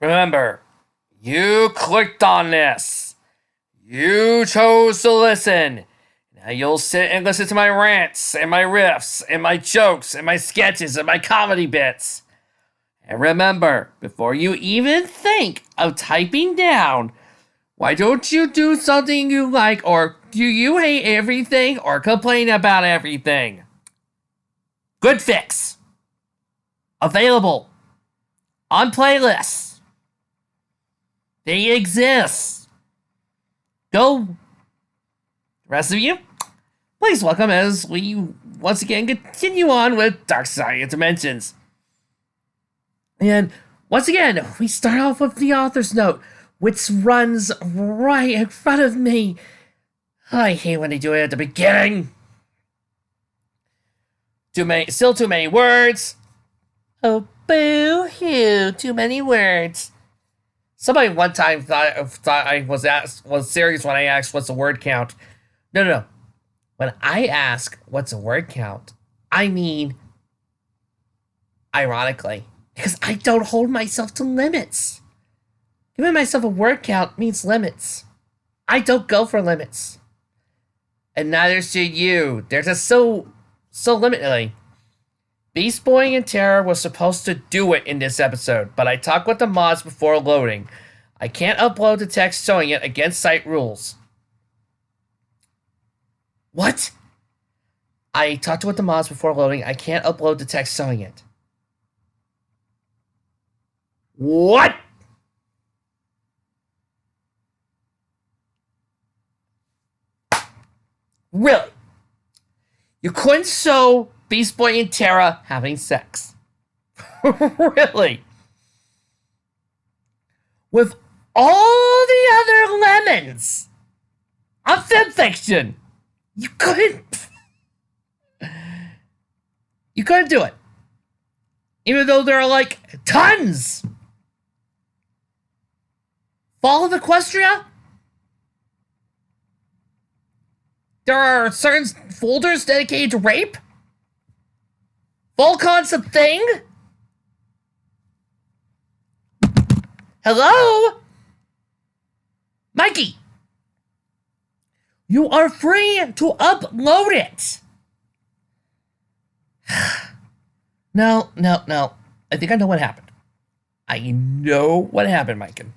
Remember, you clicked on this. You chose to listen. Now you'll sit and listen to my rants and my riffs and my jokes and my sketches and my comedy bits. And remember, before you even think of typing down, why don't you do something you like, or do you hate everything or complain about everything? Good fix. Available on playlists. They exist. Go. The rest of you, please welcome as we once again continue on with Dark Side Dimensions. And once again, we start off with the author's note, which runs right in front of me. I hate when they do it at the beginning. Still too many words. Oh, boo-hoo, too many words. Somebody one time thought I was serious when I asked what's the word count. No. When I ask what's a word count, I mean ironically, because I don't hold myself to limits. Giving myself a word count means limits. I don't go for limits. And neither should you. They're just so limiting. Beast Boy and Terra was supposed to do it in this episode, but I talked with the mods before loading. I can't upload the text showing it against site rules. What? I talked with the mods before loading. I can't upload the text showing it. What? Really? You couldn't show Beast Boy and Terra having sex? Really? With all the other lemons of fanfiction, you couldn't do it. Even though there are like tons. Fall of Equestria? There are certain folders dedicated to rape? Volcon's a thing? Hello? Mikey! You are free to upload it! No. I think I know what happened. I know what happened, Mykan.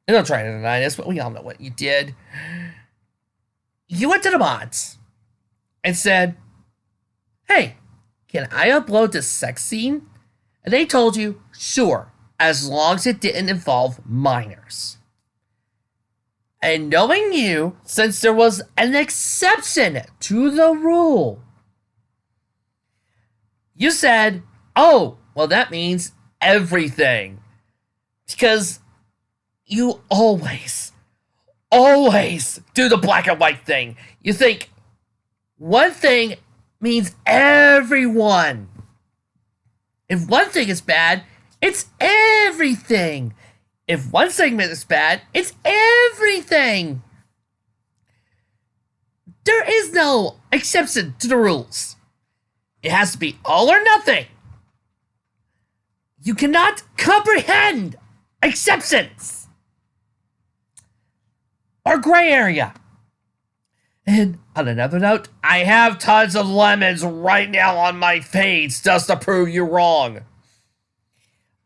I don't try to deny this, but we all know what you did. You went to the mods and said, hey, can I upload this sex scene? And they told you, sure, as long as it didn't involve minors. And knowing you, since there was an exception to the rule, you said, oh, well, that means everything. Because you always do the black and white thing. You think one thing means everyone. If one thing is bad, it's everything. If one segment is bad, it's everything. There is no exception to the rules. It has to be all or nothing. You cannot comprehend exceptions or gray area. And on another note, I have tons of lemons right now on my face just to prove you wrong.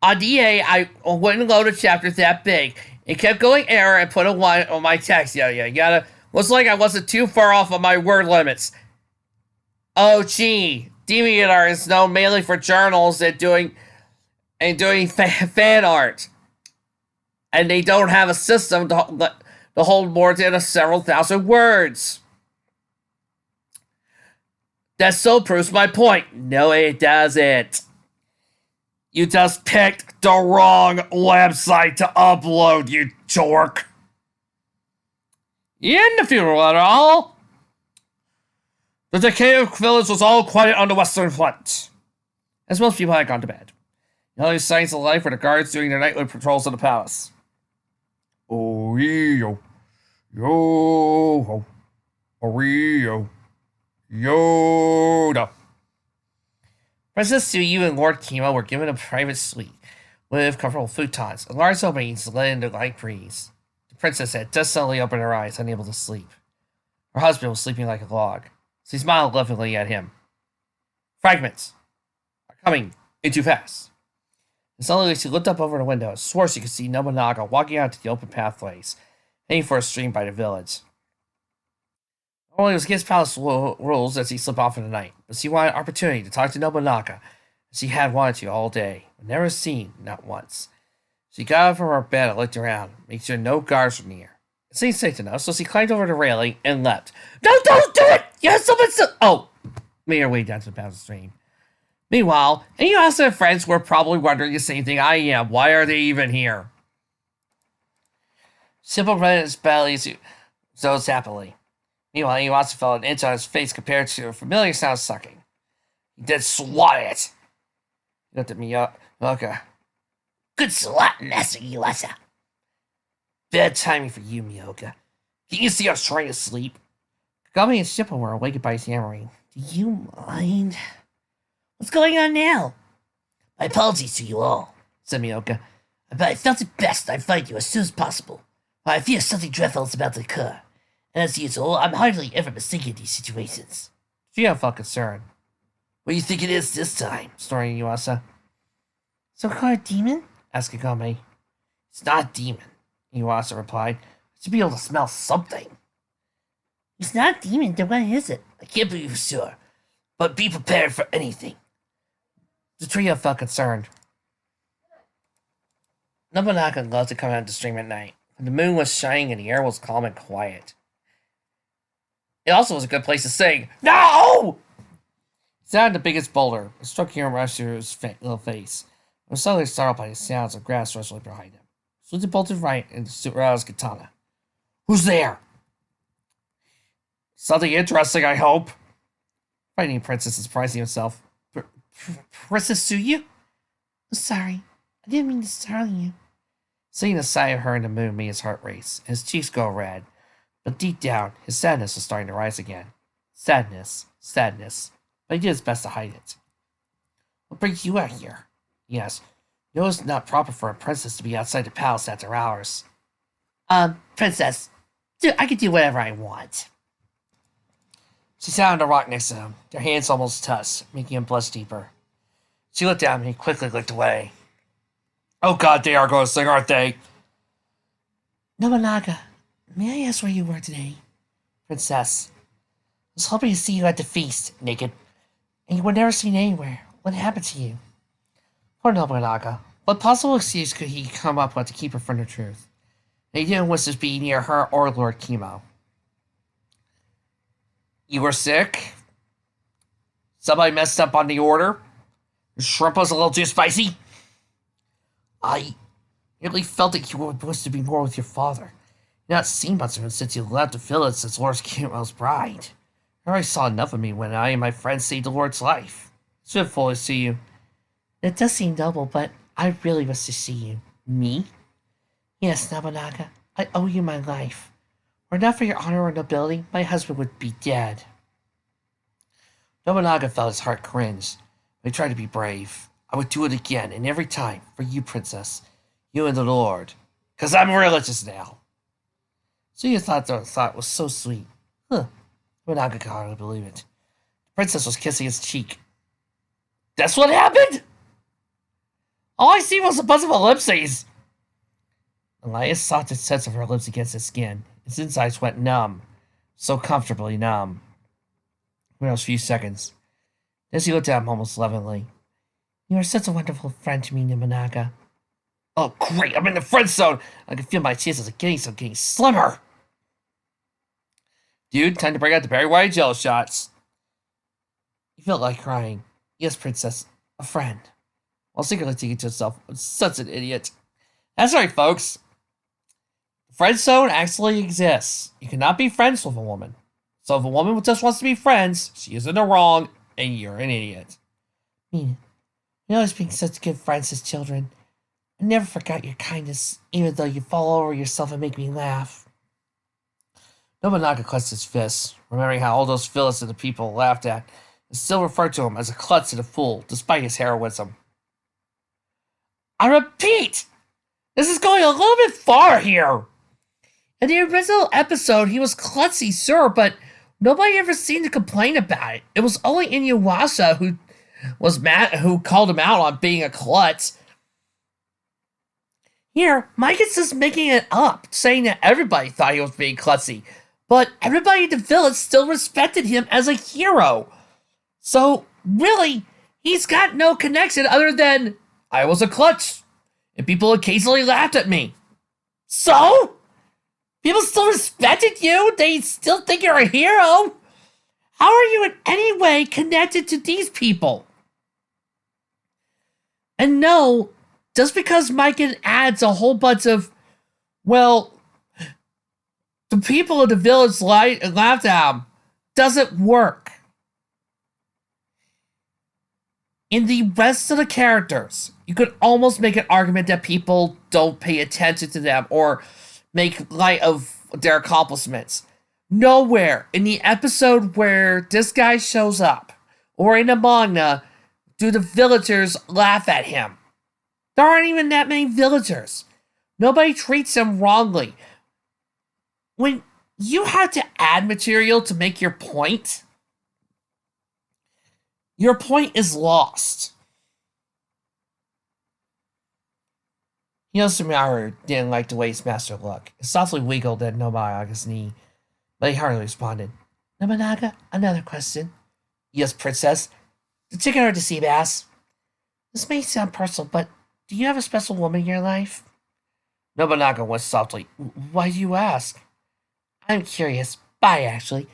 On DA, I wouldn't load a chapter that big. It kept going error and put a 1 on my text. Yeah, you gotta. Looks like I wasn't too far off on my word limits. Oh, gee. DeviantArt is known mainly for journals and doing fan art. And they don't have a system to hold more than several thousand words. That so proves my point. No, it doesn't. You just picked the wrong website to upload, you dork. In the funeral at all, the decay of village was all quiet on the Western Front, as most people had gone to bed. The only signs of life were the guards doing their nightly patrols of the palace. Oh, yo, yo, oh, yo, Yoda. Princess Suyu and Lord Kimo were given a private suite, with comfortable futons and large openings to let in the light breeze. The princess had just suddenly opened her eyes, unable to sleep. Her husband was sleeping like a log, so he smiled lovingly at him. Fragments are coming in too fast. And suddenly she looked up over the window and swore she could see Nobunaga walking out to the open pathways, heading for a stream by the village. Normally it was against palace rules that she slip off in the night, but she wanted an opportunity to talk to Nobunaga, as she had wanted to all day, but never seen, not once. She got up from her bed and looked around, making sure no guards were near. It seemed safe enough, so she climbed over the railing and leapt. No, don't do it! You have someone so— Oh! Made her way down to the bottom of the stream. Meanwhile, any Asa friends were probably wondering the same thing I am. Why are they even here? Simple ran his belly so happily. Meanwhile, Iwasa felt an inch on his face compared to a familiar sound of sucking. He did swat it. He looked at me up. Okay. Good swat, Master Iwasa. Bad timing for you, Miyoka. Can you see I was trying to sleep? Kagami and Shippo were awakened by his yammering. Do you mind? What's going on now? My apologies to you all, said Miyoka. But I felt it best I'd find you as soon as possible. I fear something dreadful is about to occur. And as usual, I'm hardly ever mistaken in these situations. Shio felt concerned. What do you think it is this time? Snorting Yuasa. Some kind of demon? Asked Kagami. It's not a demon, Yuasa replied. I should be able to smell something. It's not a demon, then what is it? I can't be sure. But be prepared for anything. The trio felt concerned. Nobunaga loved to come out to stream at night. When the moon was shining and the air was calm and quiet. It also was a good place to sing. No! He sat on the biggest boulder, and struck him rush through his little face. He was suddenly startled by the sounds of grass rustling behind him. So he bolted right and aroused Katana. Who's there? Something interesting, I hope. Fighting Princess is surprising himself. Princess Suyu? I'm sorry. I didn't mean to startle you. Seeing the sight of her in the moon made his heart race, and his cheeks go red. But deep down, his sadness was starting to rise again. Sadness. But he did his best to hide it. What brings you out here? Yes. You know it's not proper for a princess to be outside the palace after hours. Princess. I can do whatever I want. She sat on the rock next to him, their hands almost touched, making him blush deeper. She looked at him and he quickly looked away. Oh god, they are going to sing, aren't they? Nobunaga, may I ask where you were today? Princess. I was hoping to see you at the feast, naked. And you were never seen anywhere. What happened to you? Poor Nobunaga. What possible excuse could he come up with to keep her from the truth? And he didn't wish to be near her or Lord Kimo. You were sick? Somebody messed up on the order? Your shrimp was a little too spicy? I really felt that you were supposed to be more with your father. You've not seen much of him since you left the village as Lord Kimo's bride. I already saw enough of me when I and my friends saved the Lord's life. It's been full to see you. It does seem double, but I really wish to see you. Me? Yes, Nobunaga. I owe you my life. Were it not for your honor or nobility, my husband would be dead. Nobunaga felt his heart cringe, but he tried to be brave. I would do it again, and every time, for you, princess. You and the Lord. 'Cause I'm religious now. So you thought it was so sweet. Huh. Nobunaga could hardly believe it. The princess was kissing his cheek. That's what happened? All I see was a bunch of ellipses. Elias sought the sense of her lips against his skin. His insides went numb. So comfortably numb. For those few seconds. Then she looked at him almost lovingly. You are such a wonderful friend to me, Nobunaga. Oh, great! I'm in the friend zone! I can feel my chances of getting slimmer! Dude, time to bring out the Barry White jello shots. He felt like crying. Yes, princess. A friend. While secretly thinking to himself, I'm such an idiot. That's right, folks. Friend zone actually exists. You cannot be friends with a woman. So if a woman just wants to be friends, she is in the wrong, and you're an idiot. Mina, we always being such good friends as children. I never forgot your kindness, even though you fall over yourself and make me laugh. Nobunaga clenched his fists, remembering how all those villains and the people laughed at, and still referred to him as a klutz and a fool, despite his heroism. I repeat, this is going a little bit far here. In the original episode, he was klutzy, sure, but nobody ever seemed to complain about it. It was only Inuyasha who was mad, who called him out on being a klutz. Here, Mike is just making it up, saying that everybody thought he was being klutzy, but everybody in the village still respected him as a hero. So, really, he's got no connection other than, I was a klutz, and people occasionally laughed at me. So? People still respected you? They still think you're a hero? How are you in any way connected to these people? And no, just because Mykan adds a whole bunch of, well, the people of the village laughed at him, doesn't work. In the rest of the characters, you could almost make an argument that people don't pay attention to them or make light of their accomplishments. Nowhere in the episode where this guy shows up, or in the manga, do the villagers laugh at him. There aren't even that many villagers. Nobody treats him wrongly. When you have to add material to make your point is lost. Yosumaru didn't like the way his master looked. He softly wiggled at Nobunaga's knee, but he hardly responded. Nobunaga, another question. Yes, princess. The chicken or the sea bass? This may sound personal, but do you have a special woman in your life? Nobunaga went softly. Why do you ask? I'm curious. Bye, actually.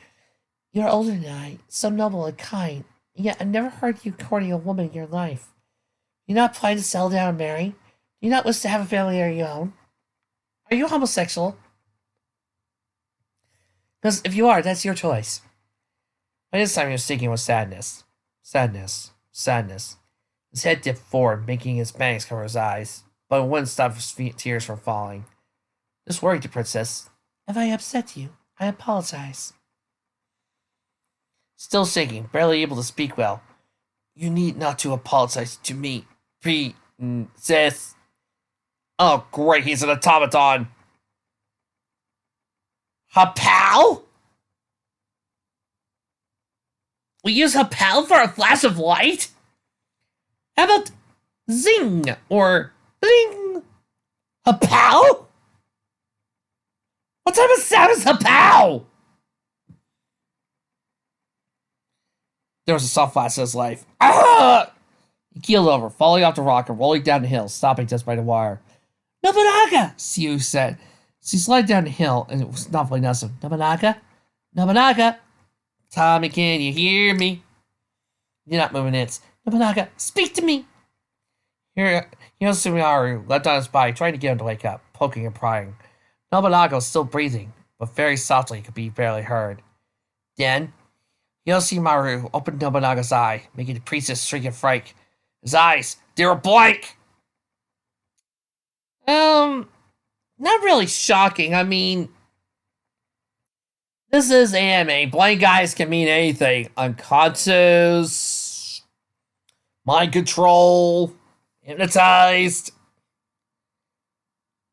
You're older than I, so noble and kind, yet I never heard you courting a woman in your life. You're not planning to settle down and marry? Do you not wish to have a family of your own? Are you homosexual? Because if you are, that's your choice. By this time he was speaking with sadness. Sadness. His head dipped forward, making his bangs cover his eyes, but it wouldn't stop his tears from falling. Just worried the princess. If I upset you, I apologize. Still shaking, barely able to speak well. You need not to apologize to me, princess. Oh, great, he's an automaton. Hapal? We use Hapal for a flash of light? How about zing or bling? Hapal? What type of sound is Hapal? There was a soft flash in his life. Ah! He keeled over, falling off the rock and rolling down the hill, stopping just by the wire. Nobunaga, Siu said. She slid down the hill, and it was not very nice. Nobunaga? Nobunaga? Tommy, can you hear me? You're not moving it. Nobunaga, speak to me! Sumiharu leapt on his body, trying to get him to wake up, poking and prying. Nobunaga was still breathing, but very softly could be barely heard. Then, Yoshimaru opened Nobunaga's eye, making the priestess shriek in fright. His eyes, they were blank! Not really shocking. I mean, this is anime. Blank eyes can mean anything. Unconscious, mind control, hypnotized,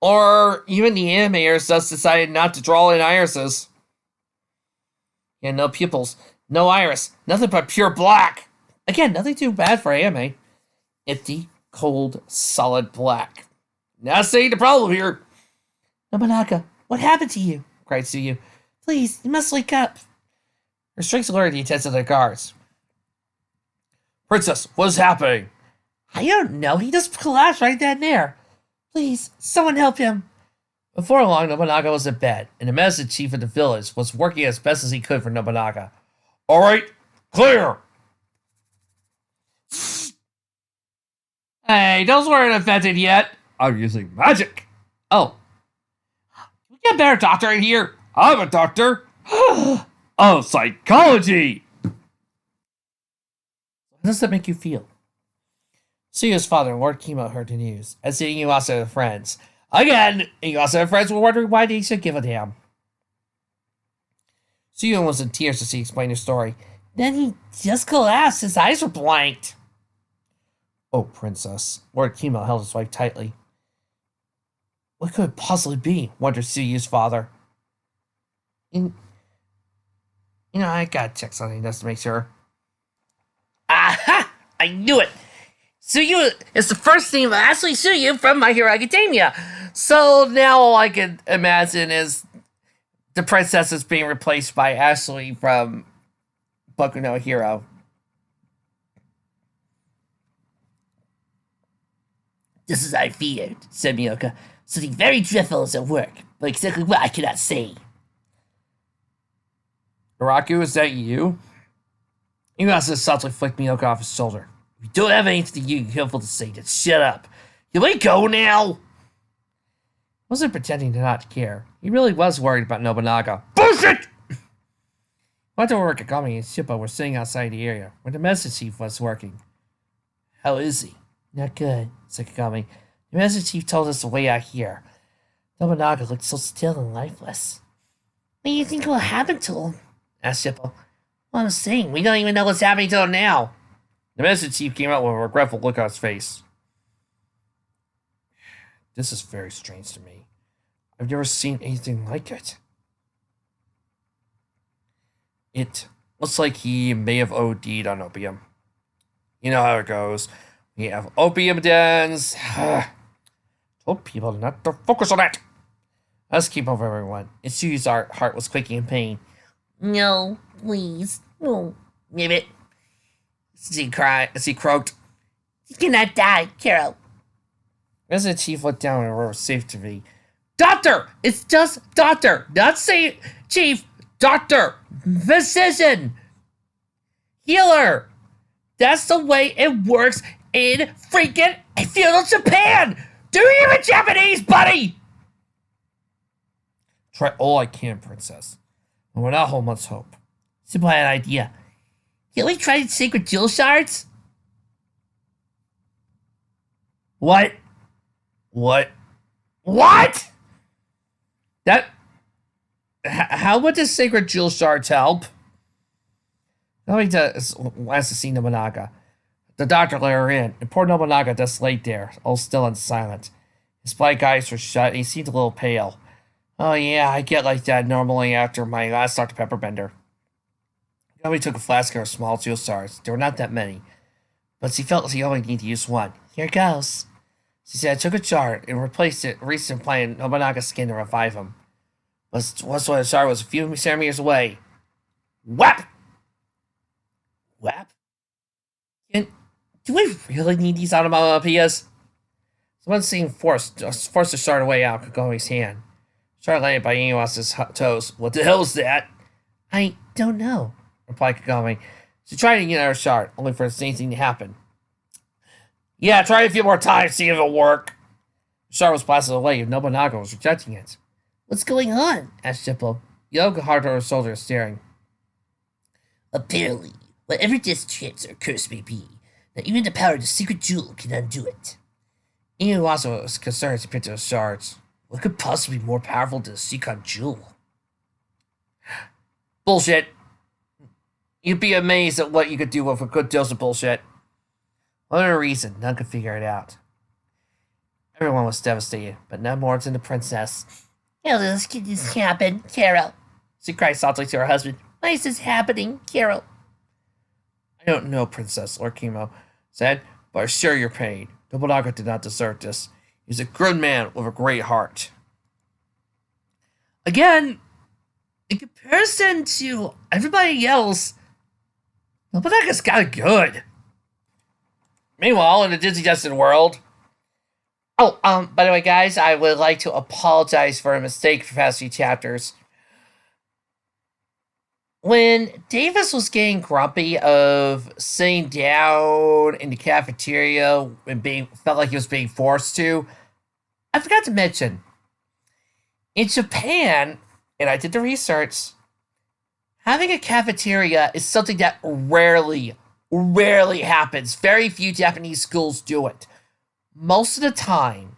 or even the animators just decided not to draw in irises. Yeah, no pupils, no iris, nothing but pure black. Again, nothing too bad for anime. Empty, cold, solid black. Now see the problem here. Nobunaga, what happened to you? Cried Tsuyu. Please, you must wake up. Her shrieks alerted the attention of the guards. Princess, what is happening? I don't know. He just collapsed right then and there. Please, someone help him. Before long, Nobunaga was in bed, and the medicine chief of the village was working as best as he could for Nobunaga. All right, clear. Hey, those weren't infected yet. I'm using magic. Oh. Can we get a better doctor in here? I'm a doctor. Oh, psychology. How does that make you feel? Suyu's father and Lord Kimo heard the news, as did Inuyasha and friends. Again, Inuyasha and friends were wondering why they should give a damn. Suyu was in tears as he explained his story. Then he just collapsed. His eyes were blanked. Oh, princess. Lord Kimo held his wife tightly. What could it possibly be? Wondered Suyu's father. I gotta check something just to make sure. Aha! I knew it! Suyu is the first name of Ashley Suyu from My Hero Academia. So now all I can imagine is the princess is being replaced by Ashley from Boku no Hero. This is I feared, said Miyoka. Something very dreadful is at work, but exactly what I cannot say. Iraku, is that you? Inuyasha softly flicked Miyoka off his shoulder. If you don't have anything you're careful to say, then shut up. Can we go now? Wasn't pretending to not care. He really was worried about Nobunaga. Bullshit! Wato Kagami and Shippo were sitting outside the area where the message chief was working. How is he? Not good, said Kagami. The message chief told us the way out here. Nobunaga looked so still and lifeless. What do you think will happen to him? Asked Shippo. Well, I'm saying, we don't even know what's happening to him now. The message chief came out with a regretful look on his face. This is very strange to me. I've never seen anything like it. It looks like he may have OD'd on opium. You know how it goes. We have opium dens. Told people not to focus on that. Let's keep over everyone. And Suyu's heart was quaking in pain. No, please. No. Maybe. As he croaked. You cannot die, Carol. Resident Chief looked down and where it was safe to be. Doctor! It's just doctor! Not say chief! Doctor! Physician! Healer! That's the way it works in freaking feudal Japan! Do you even Japanese, buddy? Try all I can, princess. And we're not hold much hope. Simple had an idea. Can we try sacred jewel shards? What? How would the sacred jewel shards help? Nobody wants to see Nobunaga. The doctor let her in, and poor Nobunaga just laid there, all still and silent. His black eyes were shut, and he seemed a little pale. Oh yeah, I get like that normally after my last Dr. Pepper bender. Nobody took a flask of her small jewel shards. There were not that many. But she felt he only needed to use one. Here goes. She said, I took a jar and replaced it, recently implanted Nobunaga's skin to revive him. But once the jar was a few centimeters away. Whap! Whap? Do we really need these onomatopoeias? Someone seemed forced to start away out of Kagami's hand. Started landing by Inuas's toes. What the hell is that? I don't know, replied Kagami. She tried to get another shard, only for the same thing to happen. Yeah, try it a few more times, see if it'll work. The shard was blasted away, and Nobunaga was rejecting it. What's going on? Asked Shippo. Yoga hard on her shoulder, staring. Apparently, whatever this chance or curse may be, not even the power of the secret jewel can undo it. Inuasa was concerned as he picked up the shards. What could possibly be more powerful than the secret jewel? Bullshit. You'd be amazed at what you could do with a good dose of bullshit. Whatever reason, none could figure it out. Everyone was devastated, but none more than the princess. How does this happen, Carol? She cried softly to her husband. Why is this happening, Carol? I don't know, Princess, Lord Kimo said, but I share your pain. Nobunaga did not deserve this. He was a good man with a great heart. Again, in comparison to everybody else, Nobunaga's kind of good. Meanwhile, in the Disney Destined world... Oh, by the way, guys, I would like to apologize for a mistake for past few chapters. When Davis was getting grumpy of sitting down in the cafeteria and felt like he was being forced to, I forgot to mention, in Japan, and I did the research, having a cafeteria is something that rarely happens. Very few Japanese schools do it. Most of the time,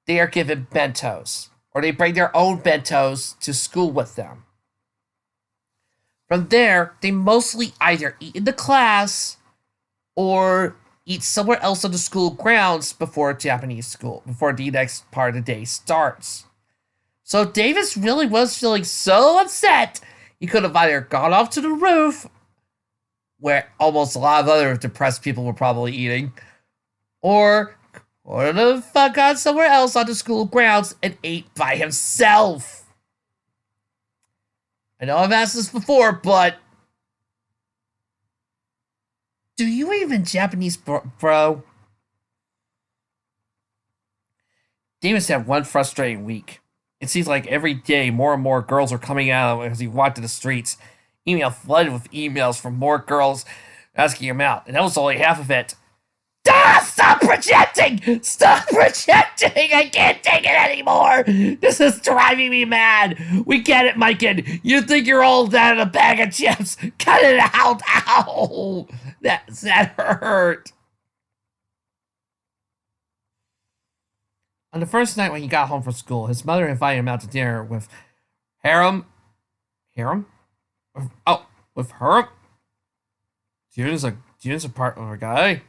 they are given bentos, or they bring their own bentos to school with them. From there, they mostly either eat in the class or eat somewhere else on the school grounds before the next part of the day starts. So Davis really was feeling so upset, he could have either gone off to the roof, where almost a lot of other depressed people were probably eating, or the fuck on somewhere else on the school grounds and ate by himself. I know I've asked this before, but do you even Japanese, bro? Davis had one frustrating week. It seems like every day more and more girls are coming out as he walked to the streets. Email flooded with emails from more girls asking him out, and that was only half of it. Stop projecting! Stop projecting! I can't take it anymore! This is driving me mad! We get it, Mykan! You think you're all that in a bag of chips! Cut it out! Ow! That hurt! On the first night when he got home from school, his mother invited him out to dinner with Harem? Oh, with Harem? June's a partner of a guy.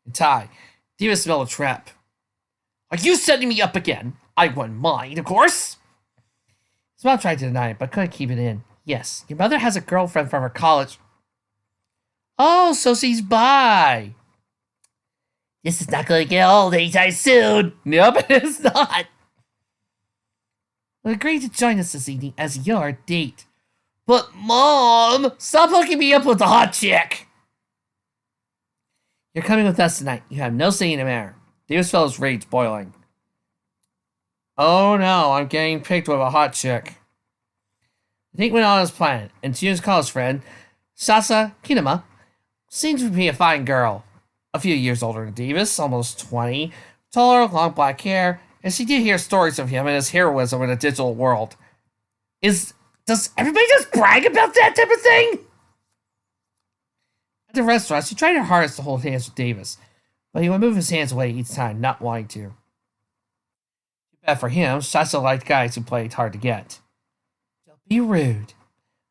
And Ty, Davis smelled a trap. Are you setting me up again? I wouldn't mind, of course. His mom tried to deny it, but couldn't keep it in. Yes, your mother has a girlfriend from her college. Oh, so she's bi. This is not going to get old anytime soon. Nope, it is not. Well, agreed to join us this evening as your date. But, Mom, stop hooking me up with the hot chick. You're coming with us tonight. You have no say in the matter. Davis felt his rage boiling. Oh no, I'm getting picked with a hot chick. I think went on his plan, and June's college friend, Sasa Kinema, seemed to be a fine girl. A few years older than Davis, almost 20, taller, long black hair, and she did hear stories of him and his heroism in the digital world. Does everybody just brag about that type of thing? At the restaurant, she tried her hardest to hold hands with Davis, but he would move his hands away each time, not wanting to. Too bad for him, Sasha liked guys who played hard to get. Don't be rude.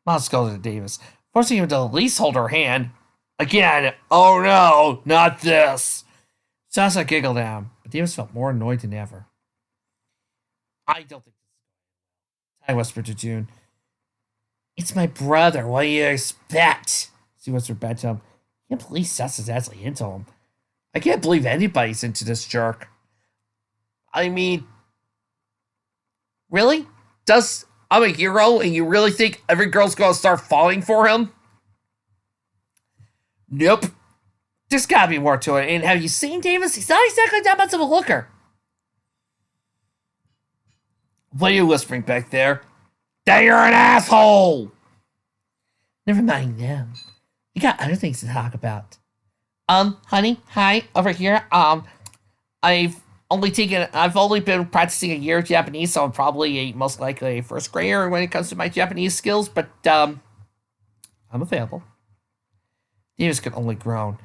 Mom scolded at Davis, forcing him to at least hold her hand. Again, oh no, not this. Sasha giggled at him, but Davis felt more annoyed than ever. I don't think this is I whispered to June. It's my brother, what do you expect? She whispered back to him. I can't believe Sasha's actually into him. I can't believe anybody's into this jerk. I mean, really? I'm a hero and you really think every girl's gonna start falling for him? Nope. There's gotta be more to it. And have you seen Davis? He's not exactly that much of a looker. What are you whispering back there? That you're an asshole! Never mind them. We got other things to talk about. Honey, hi, over here. I've only been practicing a year of Japanese, so I'm probably most likely a first grader when it comes to my Japanese skills, but, I'm available. Davis could only groan.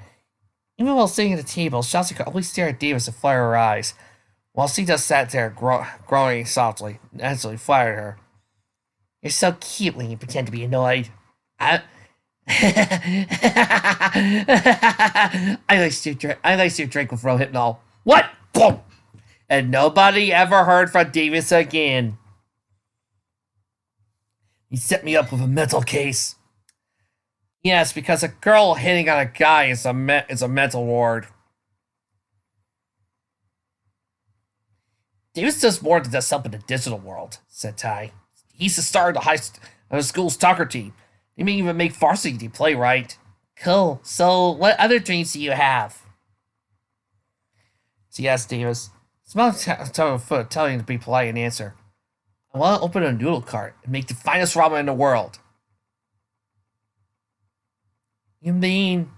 Even while sitting at the table, Shasta could only stare at Davis and flare her eyes, while she just sat there groaning softly, and actually flattered her. You're so cute when you pretend to be annoyed. I laced your drink with Rohypnol. What? Boom! And nobody ever heard from Davis again. He set me up with a mental case. Yes, because a girl hitting on a guy is a mental ward. Davis does more than just help in the digital world, said Ty. He's the star of the school's soccer team. They may even make varsity play, right? Cool. So, what other dreams do you have? She asked Davis. Smell telling him to be polite and answer. I want to open a noodle cart and make the finest ramen in the world. You mean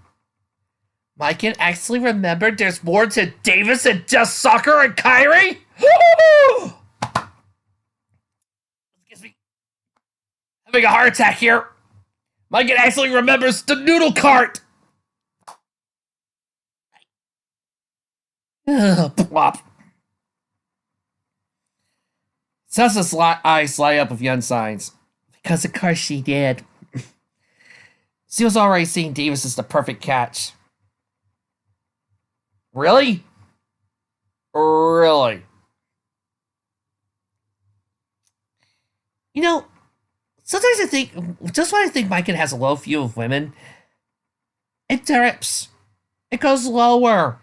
Mykan actually remembered there's more to Davis than just soccer and Kyrie? Excuse me. Having a heart attack here. Mykan actually remembers the noodle cart. Plop. Sasa's eyes light up with young signs. Because of course she did. She was already seeing Davis as the perfect catch. Really? Really? You know, sometimes I think, just when I think Mykan has a low view of women, it dips. It goes lower.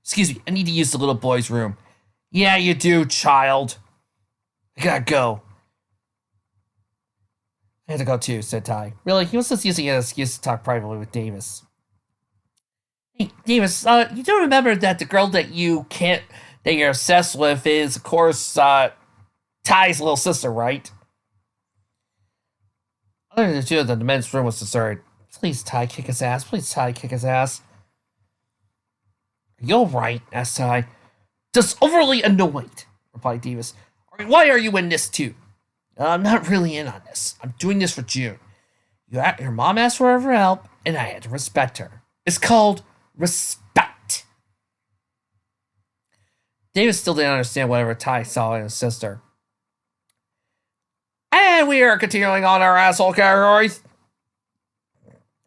Excuse me, I need to use the little boy's room. Yeah, you do, child. I gotta go. I had to go too, said Ty. Really, he was just using it as an excuse to talk privately with Davis. Hey, Davis, you do remember that the girl that you're obsessed with is, of course, Ty's little sister, right? Other than the two of them, the men's room was deserted. Please, Ty, kick his ass. Please, Ty, kick his ass. Are you alright? Asked Ty. Just overly annoyed, replied Davis. Why are you in this too? I'm not really in on this. I'm doing this for June. Your mom asked for her help, and I had to respect her. It's called respect. Davis still didn't understand whatever Ty saw in his sister. And we are continuing on our asshole categories.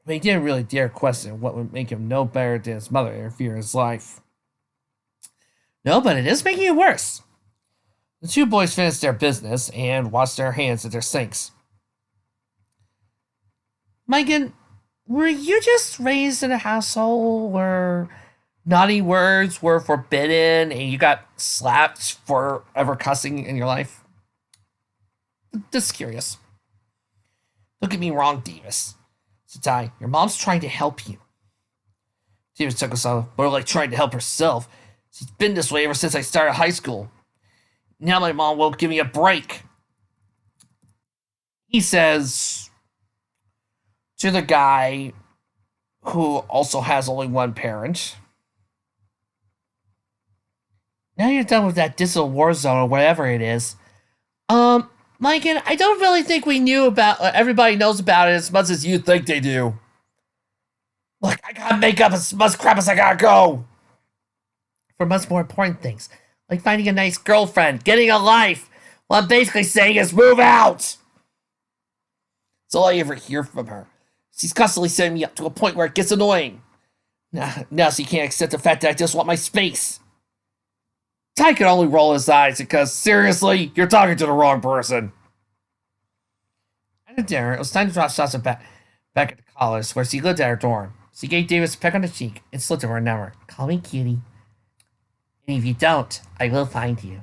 But he didn't really dare question what would make him no better than his mother interfere in his life. No, but it is making it worse. The two boys finished their business and washed their hands at their sinks. Mykan, were you just raised in a household where naughty words were forbidden and you got slapped for ever cussing in your life? Just curious. Don't get me wrong, Davis. Said Ty, your mom's trying to help you. Davis took us all, more like trying to help herself. She's been this way ever since I started high school. Now my mom won't give me a break. He says to the guy who also has only one parent. Now you're done with that digital war zone or whatever it is. Mykan, I don't really think we knew about. Everybody knows about it as much as you think they do. Look, I gotta make up as much crap as I gotta go. For much more important things, like finding a nice girlfriend, getting a life. What I'm basically saying is move out. That's all I ever hear from her. She's constantly setting me up to a point where it gets annoying. Now she can't accept the fact that I just want my space. Ty could only roll his eyes because, seriously, you're talking to the wrong person. After dinner, it was time to drop Sasha back at the college where she lived at her dorm. She gave Davis a peck on the cheek and slipped him her number. Call me cutie. And if you don't, I will find you.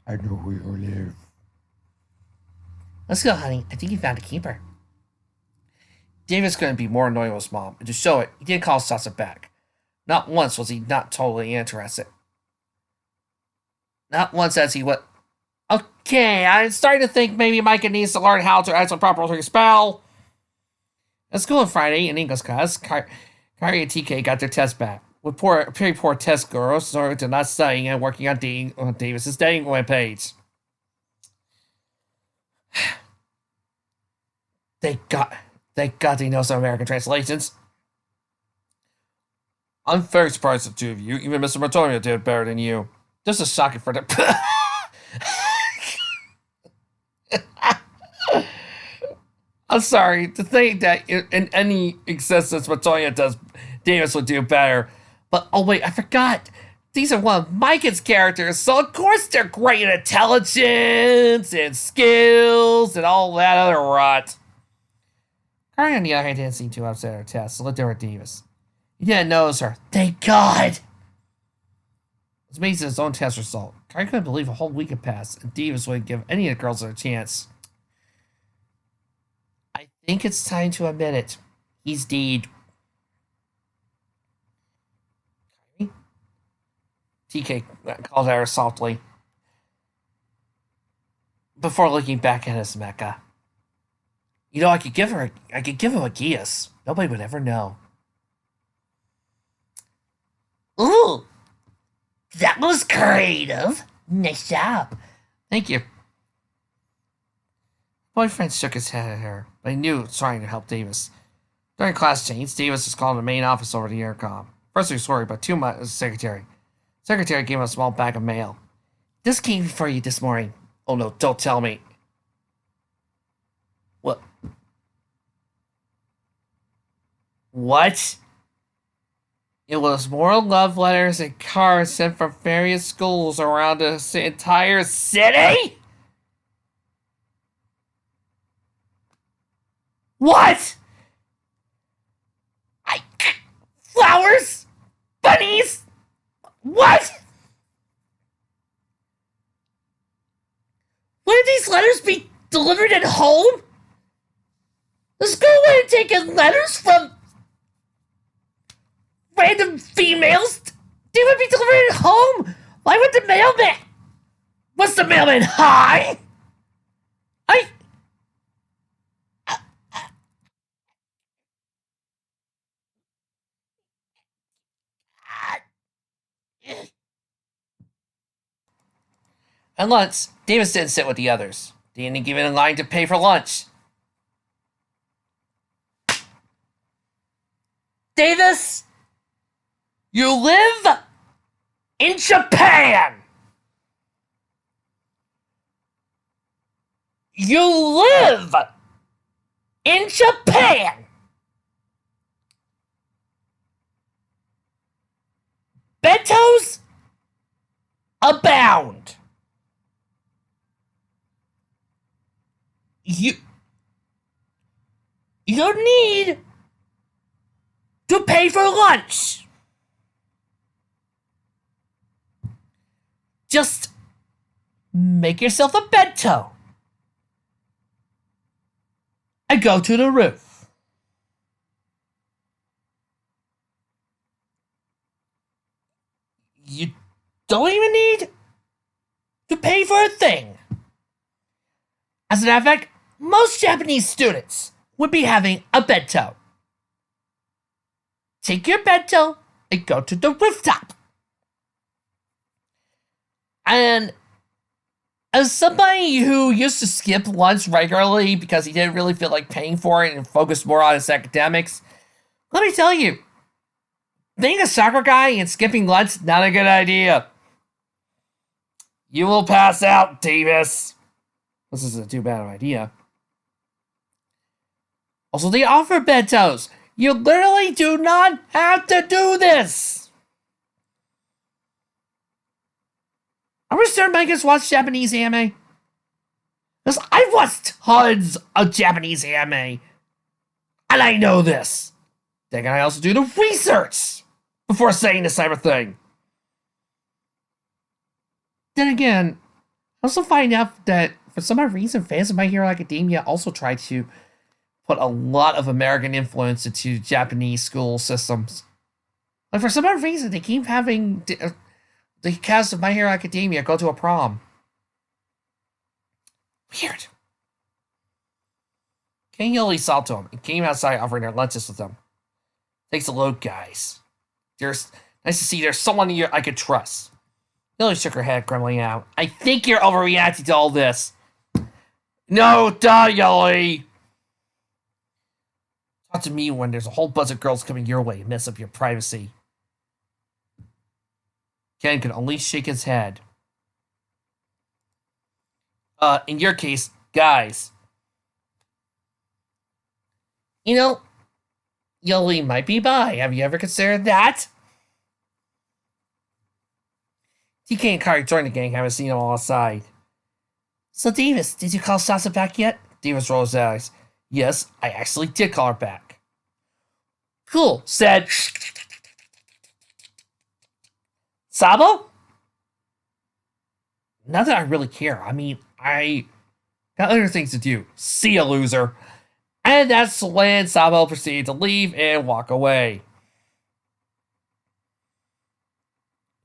I know where you live. Let's go, honey. I think you found a keeper. Davis couldn't be more annoying with his mom, and to show it, he didn't call Sasha back. Not once was he not totally interested. Not once as he went. Okay, I'm starting to think maybe Micah needs to learn how to actually properly spell. At school on Friday, in English class, Kyrie and TK got their test back. With very poor test scores, so to not studying and working on Davis's dating webpage. Thank God they know some American translations. I'm very surprised at the two of you. Even Mr. Martonio did better than you. This is shocking for them. I'm sorry to think that in any existence Matoya does, Davis would do better. But oh wait, I forgot. These are one of Mykan's characters, so of course they're great at intelligence and skills and all that other rot. Kari, on the other hand, didn't seem too upset at her test, so looked over at Davis. He didn't notice her. Thank God! It was amazed at his own test result. Kari couldn't believe a whole week had passed, and Davis wouldn't give any of the girls a chance. I think it's time to admit it. He's deed. Kari? TK called at her softly, before looking back at his mecha. You know, I could give him a Gias. Nobody would ever know. Ooh! That was creative. Nice job. Thank you. Boyfriend shook his head at her, but he knew it was trying to help Davis. During class change, Davis was called to the main office over the intercom. First he was worried, but too much was the secretary. The secretary gave him a small bag of mail. This came for you this morning. Oh no, don't tell me. What? What? It was more love letters and cards sent from various schools around the entire city? What? I. Flowers? Bunnies? What? Wouldn't these letters be delivered at home? The school wouldn't take in letters from random females. They would be delivered at home. Why would the mailman? Was the mailman high? I. At lunch, Davis didn't sit with the others. They didn't get in line to pay for lunch. Davis, you live in Japan. You live in Japan. Bentos abound. You need to pay for lunch. Just make yourself a bento and go to the roof. You don't even need to pay for a thing. As a matter of fact, most Japanese students would be having a bento. Take your bento and go to the rooftop. And as somebody who used to skip lunch regularly because he didn't really feel like paying for it and focused more on his academics, let me tell you, being a soccer guy and skipping lunch, not a good idea. You will pass out, Davis. This isn't too bad of an idea. Also, they offer bentos. You literally do not have to do this. Are we starting to make watch Japanese anime? Because I've watched tons of Japanese anime. And I know this. Then I also do the research before saying this type of thing. Then again, I also find out that for some odd reason, fans of My Hero Academia also try to put a lot of American influence into Japanese school systems. Like, for some odd reason, they keep having the cast of My Hero Academia go to a prom. Weird. Ken Yoli saw to him and came outside offering their lunches with them. Thanks a load, guys. Nice to see there's someone here I could trust. Yoli shook her head, grumbling out. I think you're overreacting to all this. No, duh, Yoli. Talk to me when there's a whole bunch of girls coming your way and mess up your privacy. Ken could only shake his head. In your case, guys. You know, Yoli might be bi. Have you ever considered that? TK and Kari joined the gang, haven't seen them all aside. So, Davis, did you call Sasa back yet? Davis rolls his eyes. Yes, I actually did call her back. Cool, said Sabo? Not that I really care. I mean, I got other things to do. See ya, loser. And that's when Sabo proceeded to leave and walk away.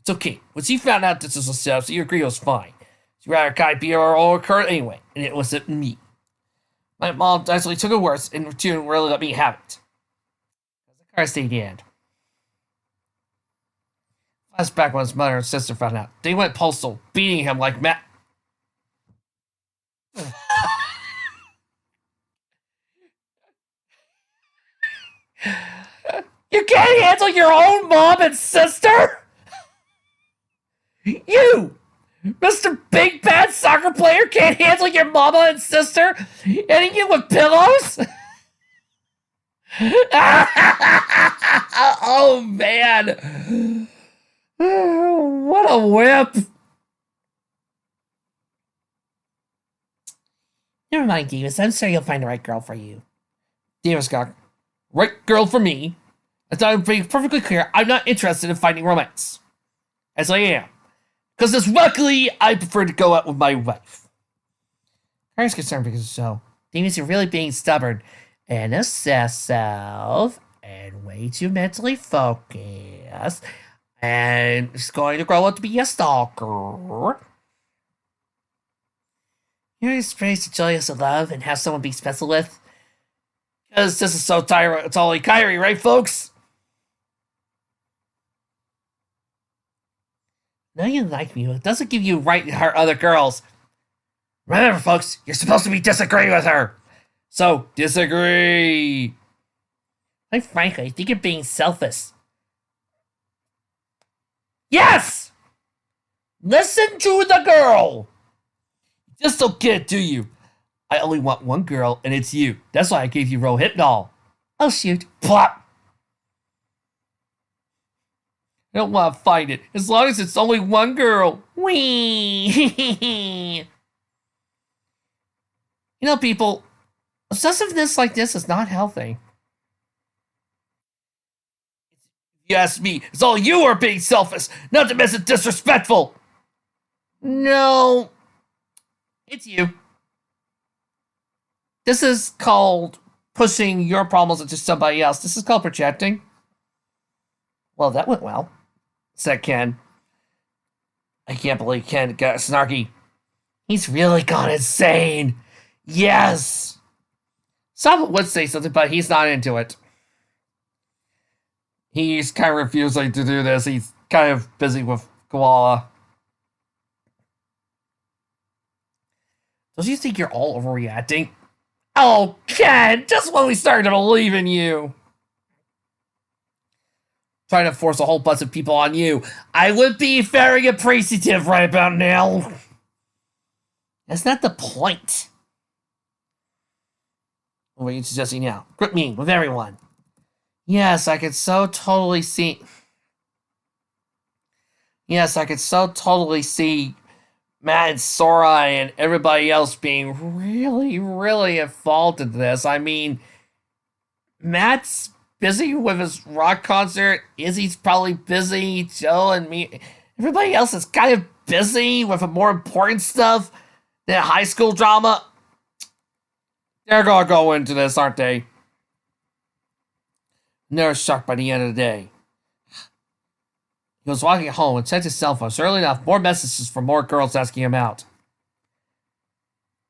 It's okay. Once you found out this was a setup, so you agree it was fine. You'd rather Kai be our old Kurt anyway, and it wasn't me. My mom actually took it worse and didn't really let me have it. The car stayed in. Flashback when his mother and sister found out. They went postal, beating him like mad. You can't handle your own mom and sister? You, Mr. Big Bad Soccer Player, can't handle your mama and sister hitting you with pillows? Oh, man. What a whip. Never mind, Davis. I'm sure you'll find the right girl for you. Davis got right girl for me. I thought I'd be perfectly clear. I'm not interested in finding romance. As I am. Because as luckily, I prefer to go out with my wife. Kara's concerned because so. Davis, you're really being stubborn and obsessive and way too mentally focused. And is going to grow up to be a stalker. You're just praised to joyous of love and have someone be special with. Because this is so totally Kyrie, right, folks? No, you like me, but it doesn't give you right to hurt other girls. Remember, folks, you're supposed to be disagreeing with her. So, disagree. Quite frankly, I think you're being selfish. Yes! Listen to the girl! You just don't get it, do you? I only want one girl, and it's you. That's why I gave you Rohypnol. Oh, shoot. Plop! I don't want to find it, as long as it's only one girl. Whee! You know, people, obsessiveness like this is not healthy. If you ask me, it's all you are being selfish, not to miss it disrespectful. No, it's you. This is called pushing your problems into somebody else. This is called projecting. Well, that went well, said Ken. I can't believe Ken got snarky. He's really gone insane. Yes! Saba would say something, but he's not into it. He's kind of refusing to do this. He's kind of busy with Koala. Don't you think you're all overreacting? Oh, Ken! Just when we started to believe in you! Trying to force a whole bunch of people on you. I would be very appreciative right about now. That's not the point. What are you suggesting now? Group me with everyone. Yes, I could so totally see. Yes, I could so totally see Matt and Sora and everybody else being really, really involved in this. I mean, Matt's busy with his rock concert. Izzy's probably busy. Joe and me. Everybody else is kind of busy with more important stuff than high school drama. They're gonna go into this, aren't they? And they're shocked by the end of the day. He was walking home and checked his cell phone. Early enough, more messages from more girls asking him out.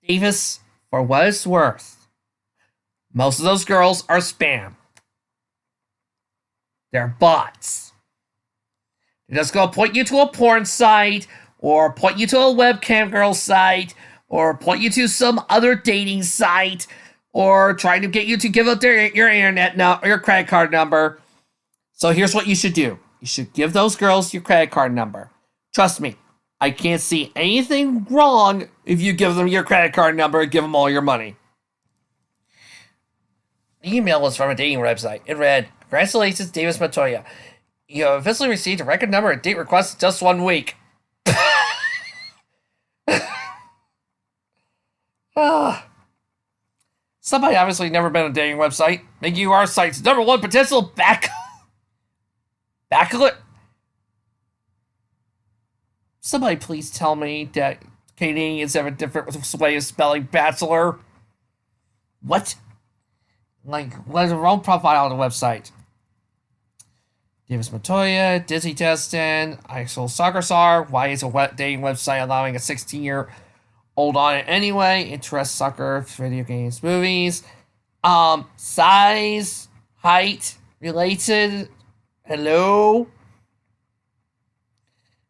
Davis, for what it's worth, most of those girls are spam. They're bots. They're just gonna point you to a porn site, or point you to a webcam girl site, or point you to some other dating site, or trying to get you to give up your internet your credit card number. So here's what you should do. You should give those girls your credit card number. Trust me, I can't see anything wrong if you give them your credit card number and give them all your money. The email was from a dating website. It read, "Congratulations, Davis Montoya. You have officially received a record number of date requests in just 1 week." Somebody obviously never been on a dating website, making you our site's #1 potential backlit. Somebody please tell me that Canadians have a different way of spelling bachelor. What? Like, what is a wrong profile on the website? Davis Montoya, Dizzy Destin, Axel Soccer Star. Why is a dating website allowing a 16-year-old on it anyway? Interest, soccer, video games, movies. Size, height, related. Hello?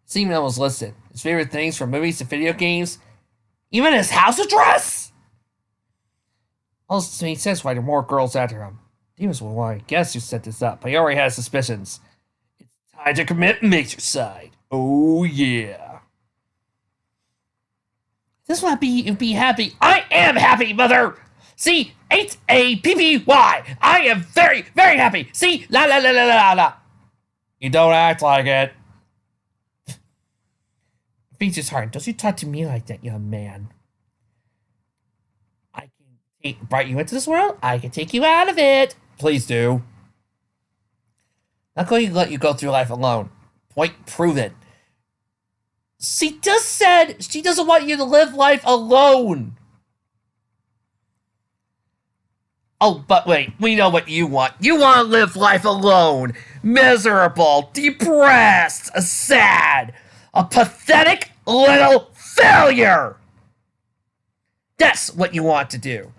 His email was listed. His favorite things from movies to video games. Even his house address? Also makes sense why there are more girls after him. Davis will want to guess who set this up, but he already has suspicions. It's time to commit matricide. Oh yeah. Just want to be happy. I am happy, mother! See, Happy. I am very, very happy. See? La la la la la la. You don't act like it. Beaches heart, don't you talk to me like that, young man. I can brought you into this world. I can take you out of it. Please do. Not going to let you go through life alone. Point proven. She just said she doesn't want you to live life alone. Oh, but wait, we know what you want. You want to live life alone. Miserable, depressed, sad, a pathetic little failure. That's what you want to do.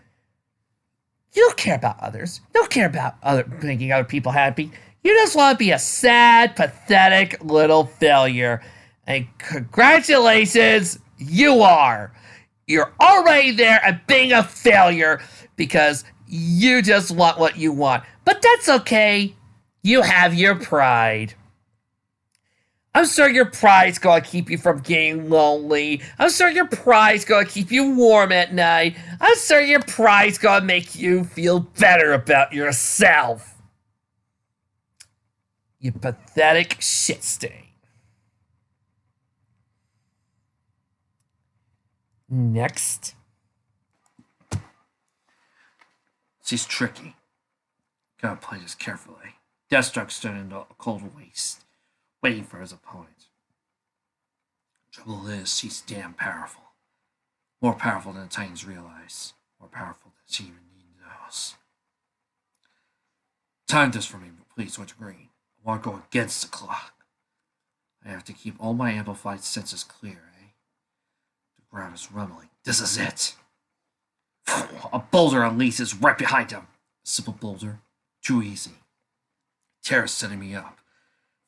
You don't care about others. You don't care about making other people happy. You just want to be a sad, pathetic little failure. And congratulations, you are. You're already there at being a failure because you just want what you want. But that's okay. You have your pride. I'm sure your pride's gonna keep you from getting lonely. I'm sure your pride's gonna keep you warm at night. I'm sure your pride's gonna make you feel better about yourself. You pathetic shit stain. Next. She's tricky. Gotta play this carefully. Deathstroke stood into a cold waste, waiting for his opponent. Trouble is, she's damn powerful. More powerful than the Titans realize. More powerful than she even knows. Time this for me, please, Wintergreen. I want to go against the clock. I have to keep all my amplified senses clear, eh? The ground is rumbling. This is it. A boulder unleashes right behind him. A simple boulder. Too easy. Terra's setting me up.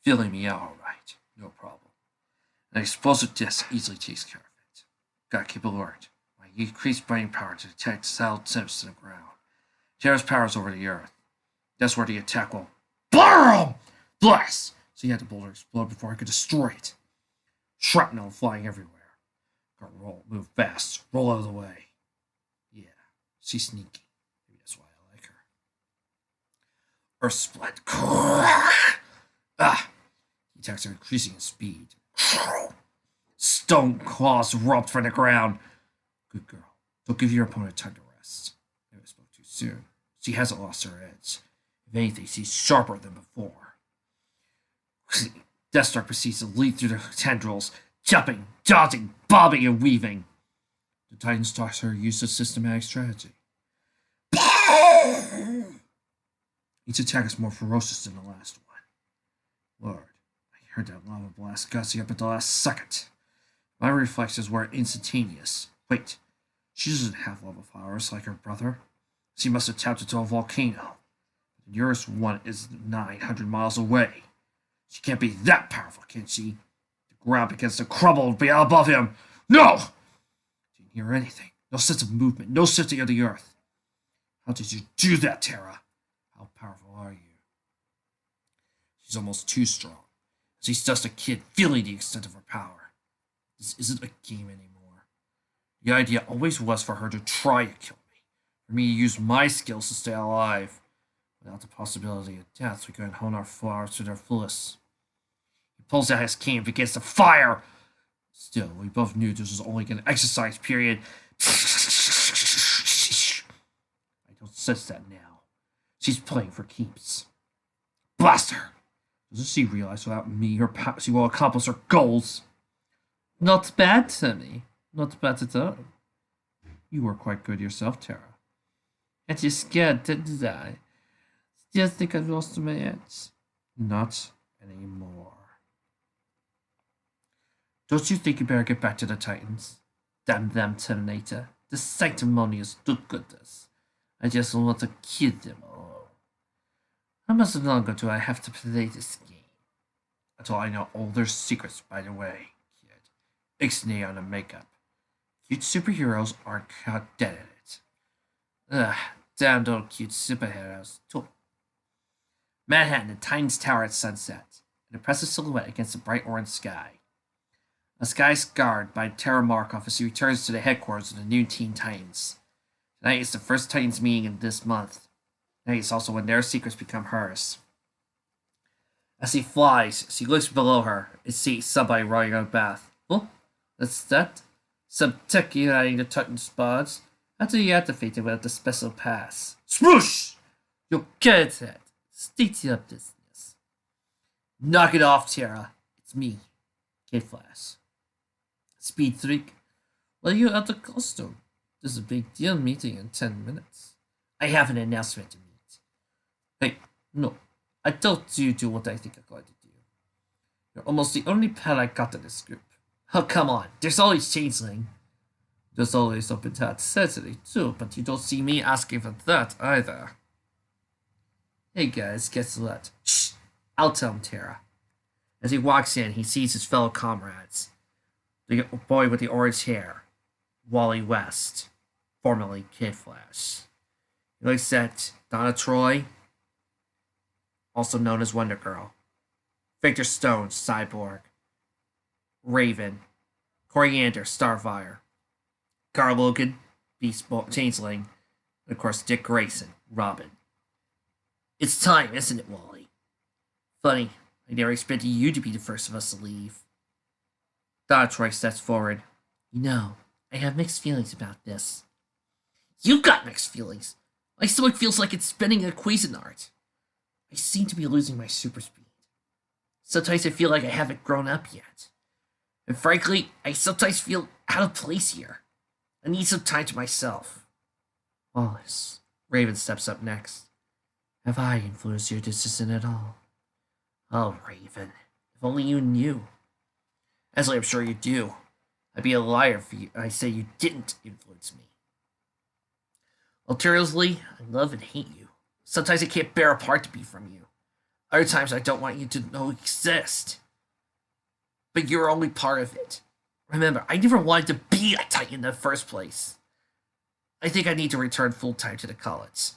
Feeling me out all right. No problem. An explosive disc easily takes care of it. Gotta keep alert. My increased brain power to detect solid tips in the ground. Terra's power's over the earth. That's where the attack will BOOM! Blast! So you had the boulder explode before I could destroy it. Shrapnel flying everywhere. Gotta roll, move fast, roll out of the way. Yeah, she's sneaky. Maybe that's why I like her. Earth split. Ah! The attacks are increasing in speed. Stone claws erupt from the ground. Good girl. Don't give your opponent time to rest. Maybe I spoke too soon. She hasn't lost her edge. If anything, she's sharper than before. Deathstroke proceeds to leap through the tendrils, jumping, dodging, bobbing, and weaving. The Titans taught her use of systematic strategy. Each attack is more ferocious than the last one. Lord, I heard that lava blast gushing up at the last second. My reflexes were instantaneous. Wait, she doesn't have lava flowers like her brother. She must have tapped into a volcano. The nearest one is 900 miles away. She can't be that powerful, can she? The ground begins to crumble beyond above him. No! Didn't hear anything. No sense of movement. No shifting of the earth. How did you do that, Terra? How powerful are you? She's almost too strong. She's just a kid feeling the extent of her power. This isn't a game anymore. The idea always was for her to try to kill me. For me to use my skills to stay alive. Without the possibility of death, we couldn't hone our flowers to their fullest. He pulls out his cane and begins to fire. Still, we both knew this was only an exercise period. I don't sense that now. She's playing for keeps. Blast her! Doesn't she realize without me, she will accomplish her goals? Not bad, Timmy. Not bad at all. You were quite good yourself, Terra. And you're scared, didn't I? Still think I lost my edge. Not anymore. Don't you think you better get back to the Titans? Damn them, Terminator. The sanctimonious do-gooders. I just want to kill them all. How much longer do I have to play this game? Until I know all their secrets, by the way, kid. Ixnay on the makeup. Cute superheroes aren't caught dead at it. Ugh, damn those cute superheroes. Manhattan, the Titans Tower at sunset. An impressive silhouette against the bright orange sky. A sky scarred by Terra Markov as he returns to the headquarters of the new Teen Titans. Tonight is the first Titans meeting in this month. Tonight is also when their secrets become hers. As he flies, she looks below her and sees somebody running out of bath. Oh, that's that? Some tech uniting the Titan spots. How do you activate it without the special pass? Swoosh! You'll get it. Stick up business. Knock it off, Tara. It's me, Kid Flash. Speed Freak. Well, you're out of costume. There's a big deal meeting in 10 minutes. I have an announcement to meet. Hey, no. I told you do what I think I'm going to do. You're almost the only pet I got in this group. Oh, come on. There's always Changeling. There's always Open Hat Sensitive too, but you don't see me asking for that either. Hey guys, guess what? Shh! I'll tell him, Tara. As he walks in, he sees his fellow comrades. The boy with the orange hair, Wally West, formerly Kid Flash. He looks at Donna Troy, also known as Wonder Girl, Victor Stone, Cyborg, Raven, Coriander, Starfire, Carl Logan, Beast Changeling, and of course Dick Grayson, Robin. It's time, isn't it, Wally? Funny, I never expected you to be the first of us to leave. Donna Troy steps forward. You know, I have mixed feelings about this. You've got mixed feelings. My stomach feels like it's spinning a Cuisinart. I seem to be losing my super speed. Sometimes I feel like I haven't grown up yet. And frankly, I sometimes feel out of place here. I need some time to myself. Wallace. Raven steps up next. Have I influenced your decision at all? Oh, Raven. If only you knew. As I'm sure you do. I'd be a liar if I say you didn't influence me. Ulteriorly, I love and hate you. Sometimes I can't bear apart to be from you. Other times I don't want you to know you exist. But you're only part of it. Remember, I never wanted to be a Titan in the first place. I think I need to return full-time to the college.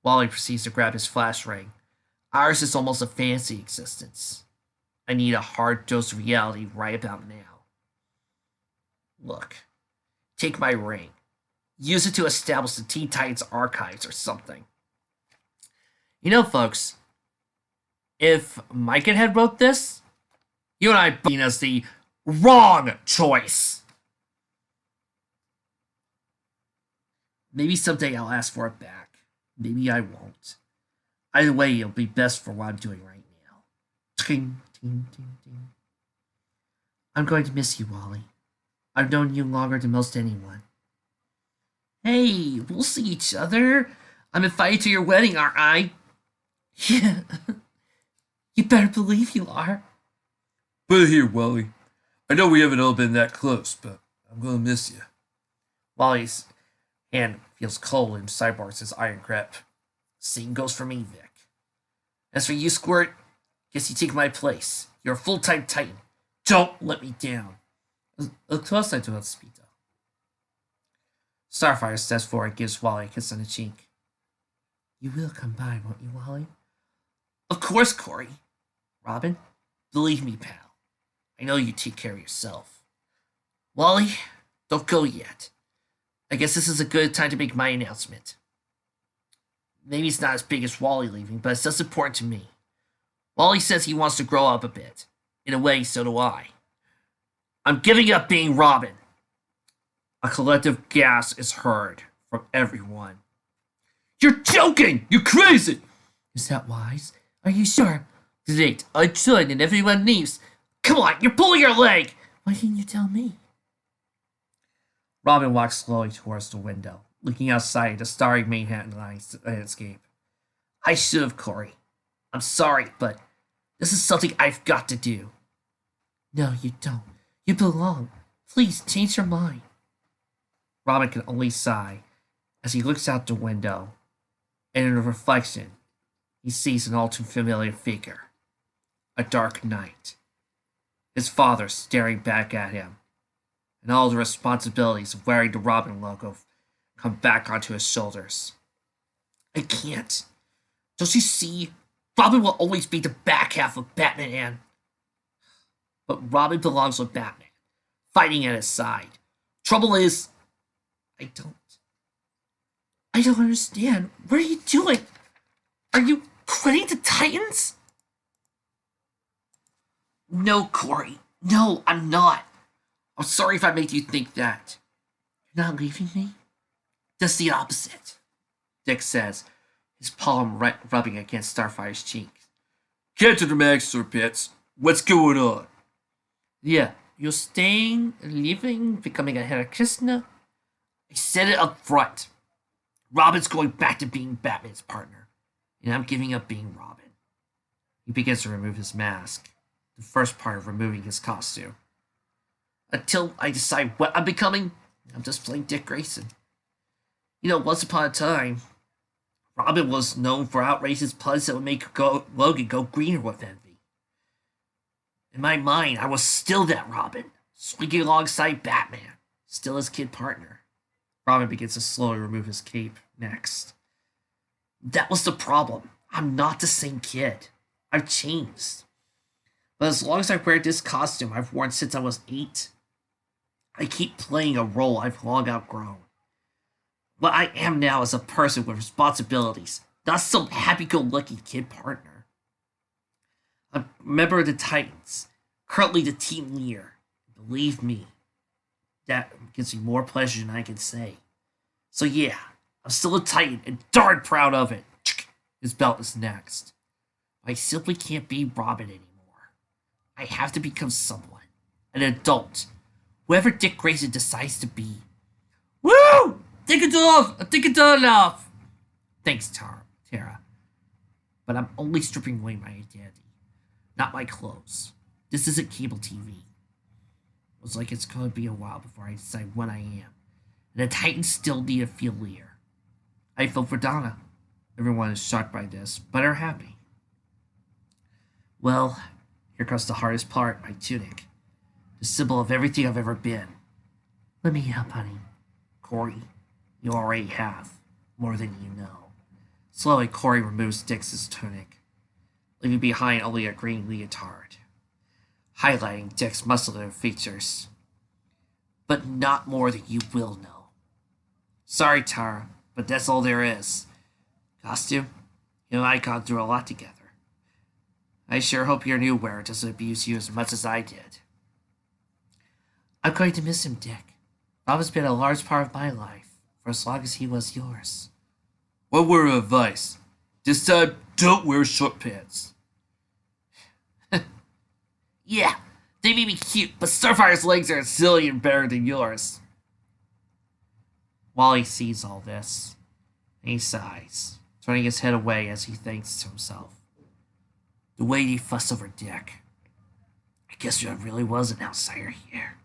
Wally proceeds to grab his flash ring. Ours is almost a fantasy existence. I need a hard dose of reality right about now. Look, take my ring. Use it to establish the Teen Titans archives or something. You know, folks, if Mykan had wrote this, you and I being as the wrong choice. Maybe someday I'll ask for it back. Maybe I won't. Either way, it'll be best for what I'm doing right now. Ting, ting, ting, ting. I'm going to miss you, Wally. I've known you longer than most anyone. Hey, we'll see each other. I'm invited to your wedding, aren't I? Yeah. You better believe you are. But here, Wally. I know we haven't all been that close, but I'm gonna miss you. Wally's hand feels cold in Cyborg's iron grip. Same goes for me, Vic. As for you, Squirt, guess you take my place. You're a full-time Titan. Don't let me down. Of course I do, Speedo. Starfire steps forward and gives Wally a kiss on the cheek. You will come by, won't you, Wally? Of course, Corey. Robin, believe me, pal. I know you take care of yourself. Wally, don't go yet. I guess this is a good time to make my announcement. Maybe it's not as big as Wally leaving, but it's just important to me. Wally says he wants to grow up a bit. In a way, so do I. I'm giving up being Robin. A collective gasp is heard from everyone. You're joking! You're crazy! Is that wise? Are you sure? Great, I should, and everyone leaves. Come on, you're pulling your leg! Why didn't you tell me? Robin walks slowly towards the window, looking outside at the starry Manhattan landscape. I should have, Corey. I'm sorry, but this is something I've got to do. No, you don't. You belong. Please change your mind. Robin can only sigh as he looks out the window, and in a reflection, he sees an all too familiar figure. A dark night. His father staring back at him, and all the responsibilities of wearing the Robin logo come back onto his shoulders. I can't. Don't you see? Robin will always be the back half of Batman. But Robin belongs with Batman, fighting at his side. Trouble is, I don't. I don't understand. What are you doing? Are you quitting the Titans? No, Corey. No, I'm not. I'm sorry if I made you think that. You're not leaving me? Just the opposite, Dick says, his palm rubbing against Starfire's cheek. Captain Dramatic Pits, what's going on? Yeah, you're staying, leaving, becoming a Hare Krishna? I said it up front. Robin's going back to being Batman's partner, and I'm giving up being Robin. He begins to remove his mask, the first part of removing his costume. Until I decide what I'm becoming, I'm just playing Dick Grayson. You know, once upon a time, Robin was known for outrageous puns that would make Logan go greener with envy. In my mind, I was still that Robin, swinging alongside Batman, still his kid partner. Robin begins to slowly remove his cape next. That was the problem. I'm not the same kid. I've changed. But as long as I wear this costume I've worn since I was 8, I keep playing a role I've long outgrown. What I am now is a person with responsibilities, not some happy-go-lucky kid partner. I'm a member of the Titans, currently the team leader. Believe me, that gives me more pleasure than I can say. So yeah, I'm still a Titan and darn proud of it. His belt is next. I simply can't be Robin anymore. I have to become someone, an adult, whoever Dick Grayson decides to be. Woo! Think it's off! I think it's done enough! Thanks, Tara. But I'm only stripping away my identity, not my clothes. This isn't cable TV. Looks like it's going to be a while before I decide what I am. And the Titans still need a field leader. I feel for Donna. Everyone is shocked by this, but are happy. Well, here comes the hardest part, my tunic. The symbol of everything I've ever been. Let me help, honey. Corey, you already have. More than you know. Slowly, Corey removes Dick's tunic, leaving behind only a green leotard, highlighting Dick's muscular features. But not more than you will know. Sorry, Tara, but that's all there is. Costume, you and I gone through a lot together. I sure hope your new wearer doesn't abuse you as much as I did. I'm going to miss him, Dick. Robin's been a large part of my life, for as long as he was yours. One word of advice. This time, don't wear short pants. Yeah, they may be cute, but Starfire's legs are a zillion better than yours. Wally sees all this, and he sighs, turning his head away as he thinks to himself. The way he fussed over Dick. I guess you really was an outsider here.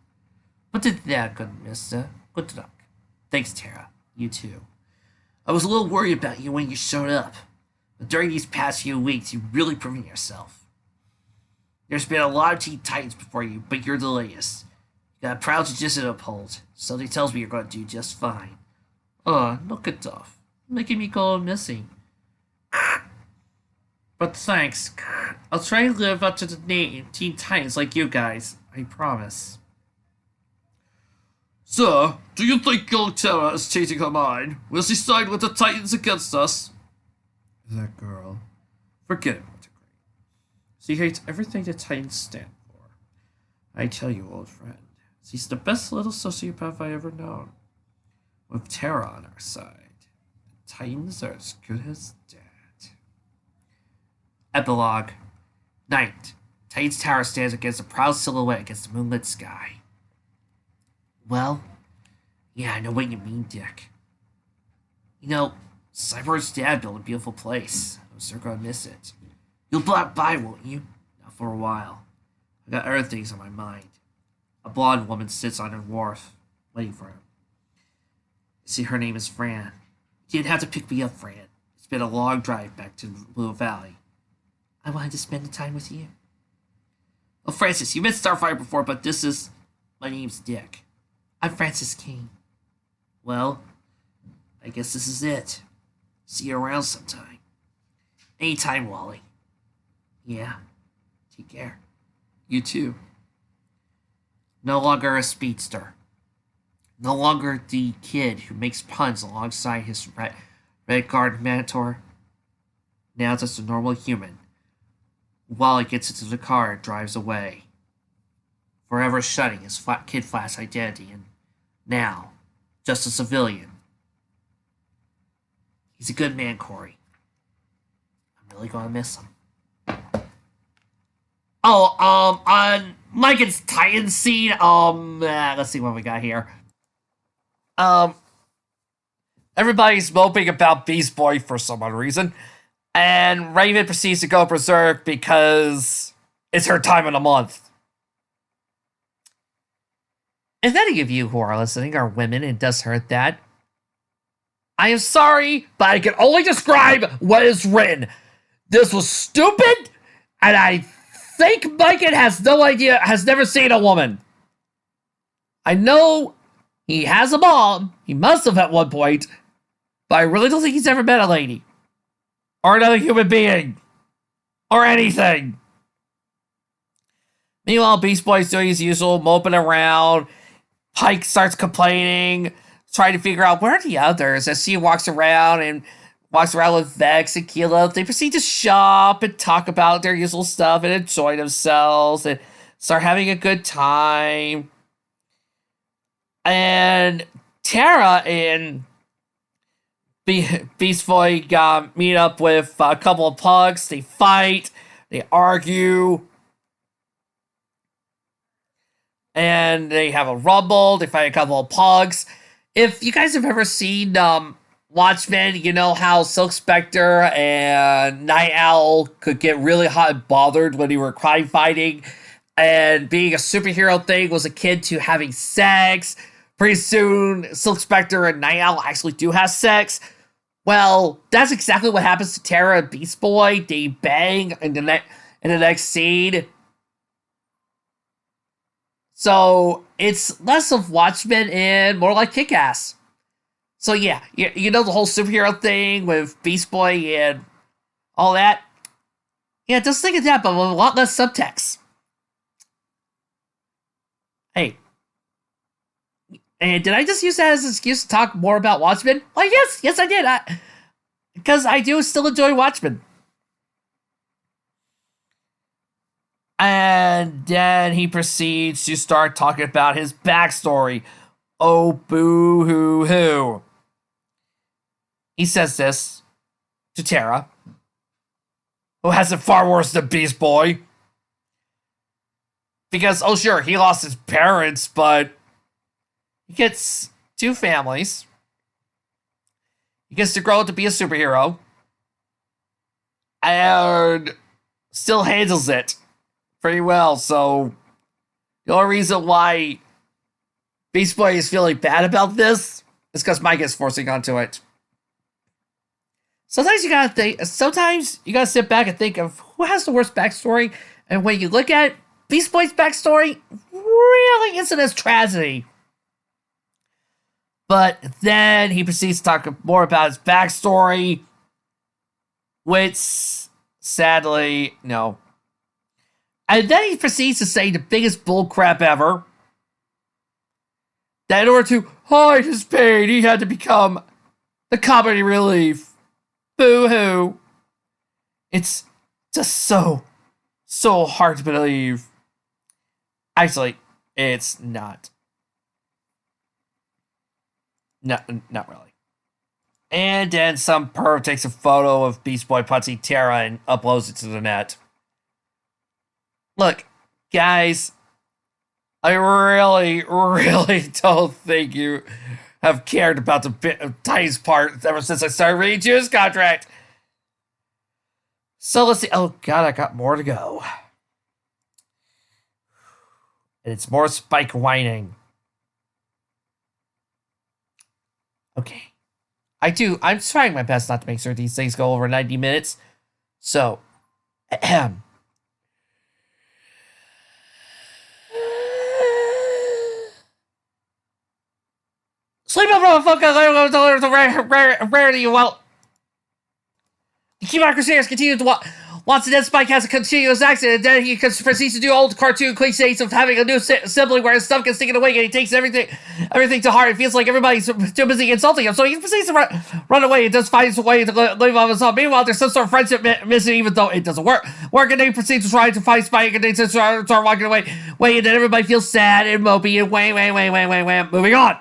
But did that, good mister. Good luck. Thanks, Tara. You too. I was a little worried about you when you showed up, but during these past few weeks, you've really proven yourself. There's been a lot of Teen Titans before you, but you're the latest. You got a proud tradition to uphold. Something tells me you're going to do just fine. Knock it off. Making me go missing. But thanks. I'll try to live up to the name Teen Titans like you guys. I promise. Sir, do you think young Tara is changing her mind? Will she side with the Titans against us? That girl. Forget it, Mr. Gray. She hates everything the Titans stand for. I tell you, old friend, she's the best little sociopath I ever known. With Tara on our side, the Titans are as good as dead. Epilogue. Night. Titans Tower stands against a proud silhouette against the moonlit sky. Well, yeah, I know what you mean, Dick. You know, Cyborg's dad built a beautiful place. I'm sure gonna miss it. You'll block by, won't you? Not for a while. I got other things on my mind. A blonde woman sits on a wharf, waiting for him. See, her name is Fran. You didn't have to pick me up, Fran. It's been a long drive back to Blue Valley. I wanted to spend the time with you. Oh, Francis, you met Starfire before, but this is... My name's Dick. I'm Francis King. Well, I guess this is it. See you around sometime. Anytime, Wally. Yeah. Take care. You too. No longer a speedster. No longer the kid who makes puns alongside his red guard mentor. Now just a normal human. Wally gets into the car and drives away, forever shutting his Kid Flash identity, and now, just a civilian. He's a good man, Corey. I'm really gonna miss him. Oh, on Mykan's Titan scene, let's see what we got here. Everybody's moping about Beast Boy for some odd reason, and Raven proceeds to go berserk because it's her time of the month. If any of you who are listening are women and does hurt that, I am sorry, but I can only describe what is written. This was stupid, and I think Mykan has no idea, has never seen a woman. I know he has a mom, he must have at one point, but I really don't think he's ever met a lady. Or another human being. Or anything. Meanwhile, Beast Boy's doing his usual, moping around. Pike starts complaining, trying to figure out where are the others as she walks around with Vex and Kilo. They proceed to shop and talk about their usual stuff and enjoy themselves and start having a good time. And Tara and Beast Boy meet up with a couple of pugs. They fight, they argue, and they have a rumble. They fight a couple of pugs. If you guys have ever seen Watchmen, you know how Silk Spectre and Night Owl could get really hot and bothered when they were crime fighting, and being a superhero thing was akin to having sex. Pretty soon, Silk Spectre and Night Owl actually do have sex. Well, that's exactly what happens to Tara and Beast Boy. They bang in the next scene. So it's less of Watchmen and more like Kick-Ass. So yeah, you know the whole superhero thing with Beast Boy and all that? Yeah, just think of that, but with a lot less subtext. Hey. And did I just use that as an excuse to talk more about Watchmen? Well, yes I did. Because I do still enjoy Watchmen. And then he proceeds to start talking about his backstory. Oh, boo-hoo-hoo. He says this to Tara, who has it far worse than Beast Boy. Because, oh sure, he lost his parents, but he gets 2 families. He gets to grow up to be a superhero. And still handles it pretty well. So the only reason why Beast Boy is feeling bad about this is because Mike is forcing onto it. Sometimes you gotta sit back and think of who has the worst backstory. And when you look at Beast Boy's backstory, really isn't as tragedy. But then he proceeds to talk more about his backstory, which, sadly, no. And then he proceeds to say the biggest bullcrap ever, that in order to hide his pain, he had to become the comedy relief. Boo-hoo. It's just so hard to believe. Actually, it's not. No, not really. And then some perv takes a photo of Beast Boy punching Tara and uploads it to the net. Look, guys, I really don't think you have cared about the Titans part ever since I started reading Jew's contract. So let's see. Oh, God, I got more to go. And it's more Spike whining. Okay. I'm trying my best not to make sure these things go over 90 minutes. So, ahem. Sleep up, motherfucker! Rarity, well... The key marker series continues to Watson and Spike has a continuous accident, and then he proceeds to do old cartoon cliches of having a new sibling where his stuff gets taken away, and he takes everything to heart. It feels like everybody's too busy insulting him, so he proceeds to run away and just finds a way to leave on his own. Meanwhile, there's some sort of friendship missing, even though it doesn't work. And then he proceeds to try to find Spike, and then start walking away, and then everybody feels sad and mopey, and wham. Moving on.